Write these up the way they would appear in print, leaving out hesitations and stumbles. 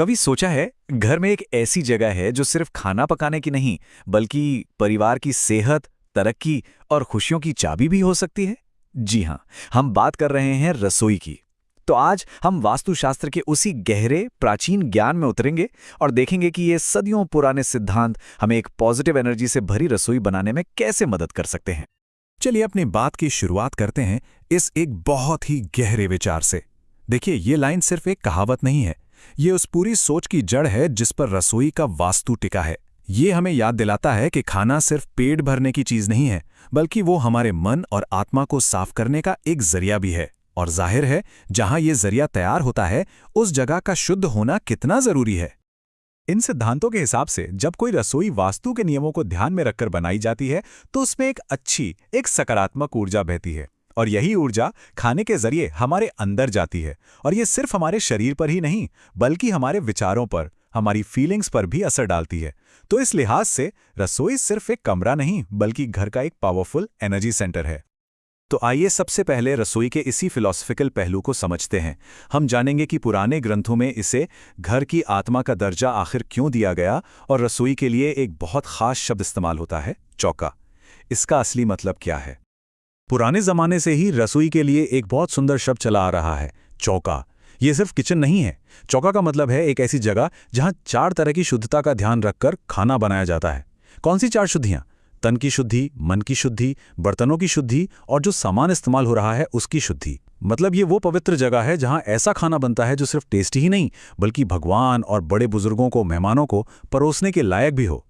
कभी सोचा है घर में एक ऐसी जगह है जो सिर्फ खाना पकाने की नहीं बल्कि परिवार की सेहत, तरक्की और खुशियों की चाबी भी हो सकती है? जी हां, हम बात कर रहे हैं रसोई की। तो आज हम वास्तुशास्त्र के उसी गहरे प्राचीन ज्ञान में उतरेंगे और देखेंगे कि ये सदियों पुराने सिद्धांत हमें एक पॉजिटिव एनर्जी से भरी रसोई बनाने में कैसे मदद कर सकते हैं। चलिए अपनी बात की शुरुआत करते हैं इस एक बहुत ही गहरे विचार से। देखिए, ये लाइन सिर्फ एक कहावत नहीं है, ये उस पूरी सोच की जड़ है जिस पर रसोई का वास्तु टिका है। ये हमें याद दिलाता है कि खाना सिर्फ पेट भरने की चीज नहीं है, बल्कि वो हमारे मन और आत्मा को साफ करने का एक जरिया भी है। और जाहिर है, जहां ये जरिया तैयार होता है, उस जगह का शुद्ध होना कितना जरूरी है। इन सिद्धांतों के हिसाब से जब कोई रसोई वास्तु के नियमों को ध्यान में रखकर बनाई जाती है तो उसमें एक सकारात्मक ऊर्जा बहती है। और यही ऊर्जा खाने के जरिए हमारे अंदर जाती है। और ये सिर्फ हमारे शरीर पर ही नहीं बल्कि हमारे विचारों पर, हमारी फीलिंग्स पर भी असर डालती है। तो इस लिहाज से रसोई सिर्फ एक कमरा नहीं बल्कि घर का एक पावरफुल एनर्जी सेंटर है। तो आइए सबसे पहले रसोई के इसी फिलॉसफिकल पहलू को समझते हैं। हम जानेंगे कि पुराने ग्रंथों में इसे घर की आत्मा का दर्जा आखिर क्यों दिया गया और रसोई के लिए एक बहुत खास शब्द इस्तेमाल होता है, चौका। इसका असली मतलब क्या है? पुराने जमाने से ही रसोई के लिए एक बहुत सुंदर शब्द चला आ रहा है, चौका। ये सिर्फ किचन नहीं है। चौका का मतलब है एक ऐसी जगह जहां 4 तरह की शुद्धता का ध्यान रखकर खाना बनाया जाता है। कौन सी 4 शुद्धियां? तन की शुद्धि, मन की शुद्धि, बर्तनों की शुद्धि और जो सामान इस्तेमाल हो रहा है उसकी शुद्धि। मतलब ये वो पवित्र जगह है जहां ऐसा खाना बनता है जो सिर्फ टेस्टी ही नहीं बल्कि भगवान और बड़े बुजुर्गों को, मेहमानों को परोसने के लायक भी हो।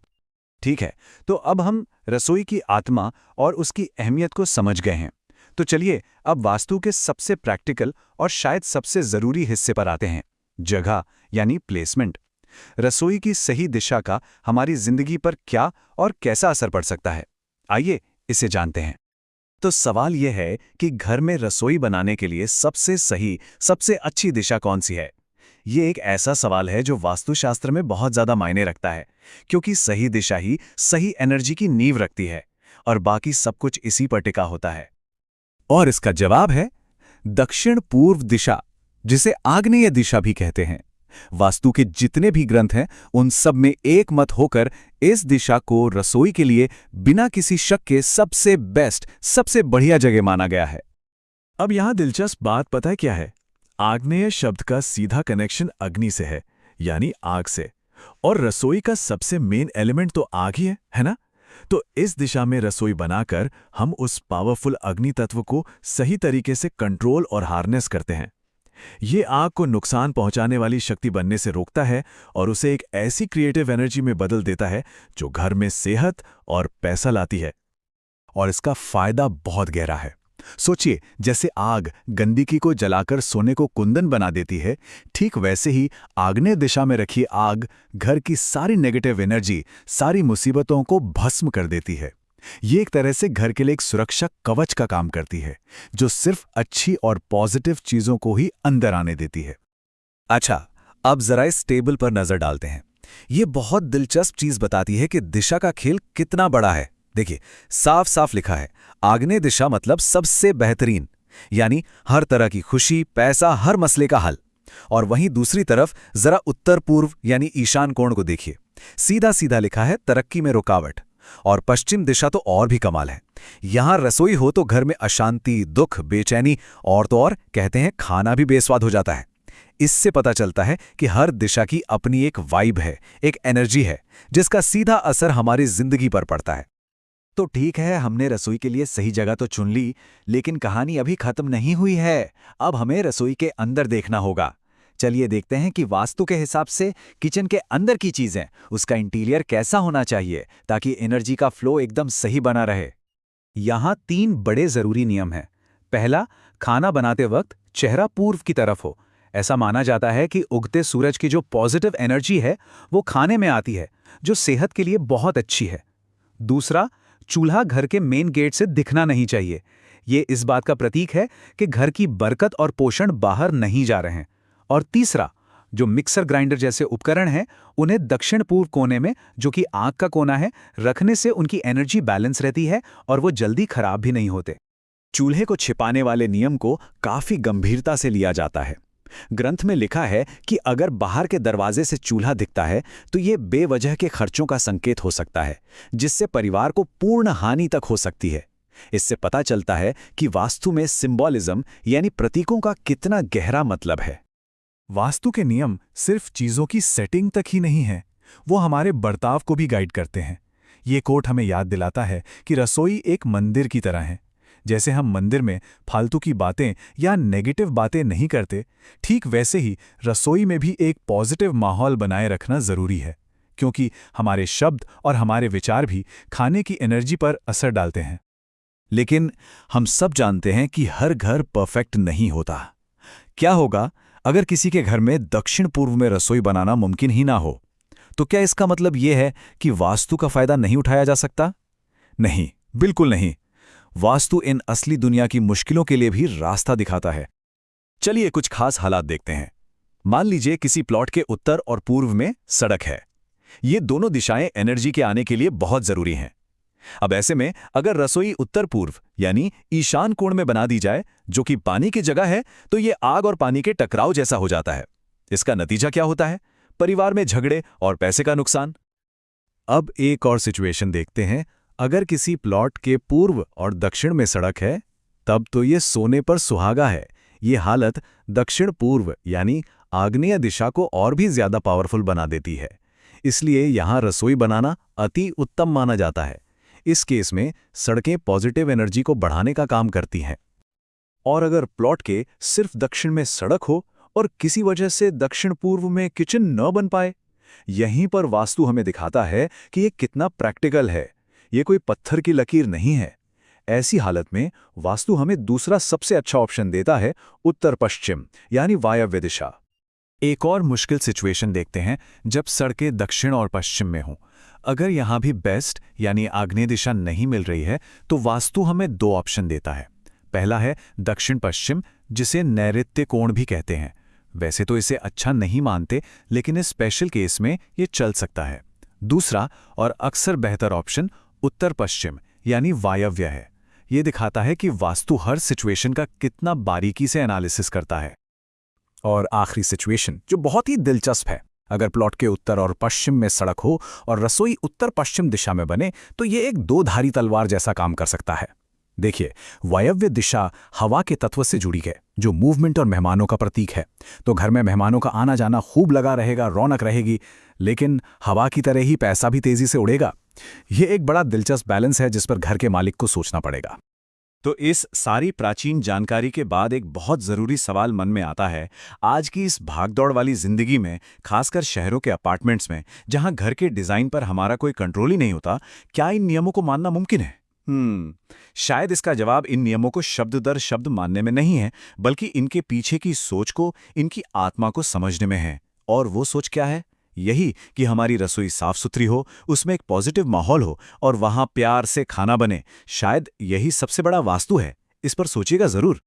ठीक है, तो अब हम रसोई की आत्मा और उसकी अहमियत को समझ गए हैं। तो चलिए अब वास्तु के सबसे प्रैक्टिकल और शायद सबसे जरूरी हिस्से पर आते हैं, जगह यानी प्लेसमेंट। रसोई की सही दिशा का हमारी जिंदगी पर क्या और कैसा असर पड़ सकता है, आइए इसे जानते हैं। तो सवाल यह है कि घर में रसोई बनाने के लिए सबसे सही, सबसे अच्छी दिशा कौन सी है? ये एक ऐसा सवाल है जो वास्तुशास्त्र में बहुत ज्यादा मायने रखता है, क्योंकि सही दिशा ही सही एनर्जी की नींव रखती है और बाकी सब कुछ इसी पर टिका होता है। और इसका जवाब है दक्षिण पूर्व दिशा, जिसे आग्नेय दिशा भी कहते हैं। वास्तु के जितने भी ग्रंथ हैं उन सब में एक मत होकर इस दिशा को रसोई के लिए बिना किसी शक के सबसे बेस्ट, सबसे बढ़िया जगह माना गया है। अब यहां दिलचस्प बात पता है क्या है? आग्नेय शब्द का सीधा कनेक्शन अग्नि से है, यानी आग से। और रसोई का सबसे मेन एलिमेंट तो आग ही है ना? तो इस दिशा में रसोई बनाकर हम उस पावरफुल अग्नि तत्व को सही तरीके से कंट्रोल और हार्नेस करते हैं। ये आग को नुकसान पहुंचाने वाली शक्ति बनने से रोकता है और उसे एक ऐसी क्रिएटिव एनर्जी में बदल देता है जो घर में सेहत और पैसा लाती है। और इसका फायदा बहुत गहरा है। सोचिए, जैसे आग गंदगी को जलाकर सोने को कुंदन बना देती है, ठीक वैसे ही आग्नेय दिशा में रखी आग घर की सारी नेगेटिव एनर्जी, सारी मुसीबतों को भस्म कर देती है। ये एक तरह से घर के लिए एक सुरक्षा कवच का काम करती है, जो सिर्फ अच्छी और पॉजिटिव चीजों को ही अंदर आने देती है। अच्छा, अब जरा इस टेबल पर नजर डालते हैं। ये बहुत दिलचस्प चीज बताती है कि दिशा का खेल कितना बड़ा है। देखिए, साफ साफ लिखा है आग्नेय दिशा मतलब सबसे बेहतरीन, यानी हर तरह की खुशी, पैसा, हर मसले का हल। और वहीं दूसरी तरफ जरा उत्तर पूर्व यानी ईशान कोण को देखिए। सीधा सीधा लिखा है तरक्की में रुकावट। और पश्चिम दिशा तो और भी कमाल है। यहां रसोई हो तो घर में अशांति, दुख, बेचैनी और तो और कहते हैं खाना भी बेस्वाद हो जाता है। इससे पता चलता है कि हर दिशा की अपनी एक वाइब है, एक एनर्जी है, जिसका सीधा असर हमारी जिंदगी पर पड़ता है। तो ठीक है, हमने रसोई के लिए सही जगह तो चुन ली, लेकिन कहानी अभी खत्म नहीं हुई है। अब हमें रसोई के अंदर देखना होगा। चलिए देखते हैं कि वास्तु के हिसाब से किचन के अंदर की चीजें, उसका इंटीरियर कैसा होना चाहिए ताकि एनर्जी का फ्लो एकदम सही बना रहे। यहाँ 3 बड़े जरूरी नियम हैं। पहला, खाना बनाते वक्त चेहरा पूर्व की तरफ हो। ऐसा माना जाता है कि उगते सूरज की जो पॉजिटिव एनर्जी है वो खाने में आती है, जो सेहत के लिए बहुत अच्छी है। दूसरा, चूल्हा घर के मेन गेट से दिखना नहीं चाहिए। ये इस बात का प्रतीक है कि घर की बरकत और पोषण बाहर नहीं जा रहे हैं। और तीसरा, जो मिक्सर ग्राइंडर जैसे उपकरण हैं उन्हें दक्षिण पूर्व कोने में, जो कि आग का कोना है, रखने से उनकी एनर्जी बैलेंस रहती है और वो जल्दी खराब भी नहीं होते। चूल्हे को छिपाने वाले नियम को काफी गंभीरता से लिया जाता है। ग्रंथ में लिखा है कि अगर बाहर के दरवाजे से चूल्हा दिखता है तो ये बेवजह के खर्चों का संकेत हो सकता है, जिससे परिवार को पूर्ण हानि तक हो सकती है। इससे पता चलता है कि वास्तु में सिंबॉलिज्म यानी प्रतीकों का कितना गहरा मतलब है। वास्तु के नियम सिर्फ चीजों की सेटिंग तक ही नहीं है, वो हमारे बर्ताव को भी गाइड करते हैं। ये कोट हमें याद दिलाता है कि रसोई एक मंदिर की तरह है। जैसे हम मंदिर में फालतू की बातें या नेगेटिव बातें नहीं करते, ठीक वैसे ही रसोई में भी एक पॉजिटिव माहौल बनाए रखना जरूरी है, क्योंकि हमारे शब्द और हमारे विचार भी खाने की एनर्जी पर असर डालते हैं। लेकिन हम सब जानते हैं कि हर घर परफेक्ट नहीं होता। क्या होगा अगर किसी के घर में दक्षिण पूर्व में रसोई बनाना मुमकिन ही ना हो? तो क्या इसका मतलब यह है कि वास्तु का फायदा नहीं उठाया जा सकता? नहीं, बिल्कुल नहीं। वास्तु इन असली दुनिया की मुश्किलों के लिए भी रास्ता दिखाता है। चलिए कुछ खास हालात देखते हैं। मान लीजिए किसी प्लॉट के उत्तर और पूर्व में सड़क है। ये दोनों दिशाएं एनर्जी के आने के लिए बहुत जरूरी हैं। अब ऐसे में अगर रसोई उत्तर पूर्व यानी ईशान कोण में बना दी जाए, जो कि पानी की जगह है, तो ये आग और पानी के टकराव जैसा हो जाता है। इसका नतीजा क्या होता है? परिवार में झगड़े और पैसे का नुकसान। अब एक और सिचुएशन देखते हैं। अगर किसी प्लॉट के पूर्व और दक्षिण में सड़क है, तब तो ये सोने पर सुहागा है। ये हालत दक्षिण पूर्व यानी आग्नेय दिशा को और भी ज्यादा पावरफुल बना देती है। इसलिए यहां रसोई बनाना अति उत्तम माना जाता है। इस केस में सड़कें पॉजिटिव एनर्जी को बढ़ाने का काम करती हैं। और अगर प्लॉट के सिर्फ दक्षिण में सड़क हो और किसी वजह से दक्षिण पूर्व में किचन न बन पाए, यहीं पर वास्तु हमें दिखाता है कि ये कितना प्रैक्टिकल है। ये कोई पत्थर की लकीर नहीं है। ऐसी हालत में वास्तु हमें दूसरा सबसे अच्छा ऑप्शन देता है, उत्तर पश्चिम यानी वायव्य दिशा। एक और मुश्किल सिचुएशन देखते हैं, जब सड़कें दक्षिण और पश्चिम में हों। अगर यहां भी बेस्ट यानी आग्नेय दिशा नहीं मिल रही है, तो वास्तु हमें दो ऑप्शन देता है। पहला है दक्षिण पश्चिम, जिसे नैऋत्य कोण भी कहते हैं। वैसे तो इसे अच्छा नहीं मानते, लेकिन इस स्पेशल केस में ये चल सकता है। दूसरा और अक्सर बेहतर ऑप्शन उत्तर पश्चिम यानी वायव्य है। ये दिखाता है कि वास्तु हर सिचुएशन का कितना बारीकी से एनालिसिस करता है। और आखिरी सिचुएशन जो बहुत ही दिलचस्प है, अगर प्लॉट के उत्तर और पश्चिम में सड़क हो और रसोई उत्तर पश्चिम दिशा में बने, तो ये एक दो धारी तलवार जैसा काम कर सकता है। देखिए, वायव्य दिशा हवा के तत्व से जुड़ी है, जो मूवमेंट और मेहमानों का प्रतीक है। तो घर में मेहमानों का आना जाना खूब लगा रहेगा, रौनक रहेगी, लेकिन हवा की तरह ही पैसा भी तेजी से उड़ेगा। ये एक बड़ा दिलचस्प बैलेंस है जिस पर घर के मालिक को सोचना पड़ेगा। तो इस सारी प्राचीन जानकारी के बाद एक बहुत ज़रूरी सवाल मन में आता है। आज की इस भागदौड़ वाली ज़िंदगी में, खासकर शहरों के अपार्टमेंट्स में, जहां घर के डिज़ाइन पर हमारा कोई कंट्रोल ही नहीं होता, क्या इन नियमों को मानना मुमकिन है? शायद इसका जवाब इन नियमों को शब्द दर शब्द मानने में नहीं है, बल्कि इनके पीछे की सोच को, इनकी आत्मा को समझने में है। और वो सोच क्या है? यही कि हमारी रसोई साफ सुथरी हो, उसमें एक पॉजिटिव माहौल हो और वहां प्यार से खाना बने। शायद यही सबसे बड़ा वास्तु है। इस पर सोचिएगा जरूर।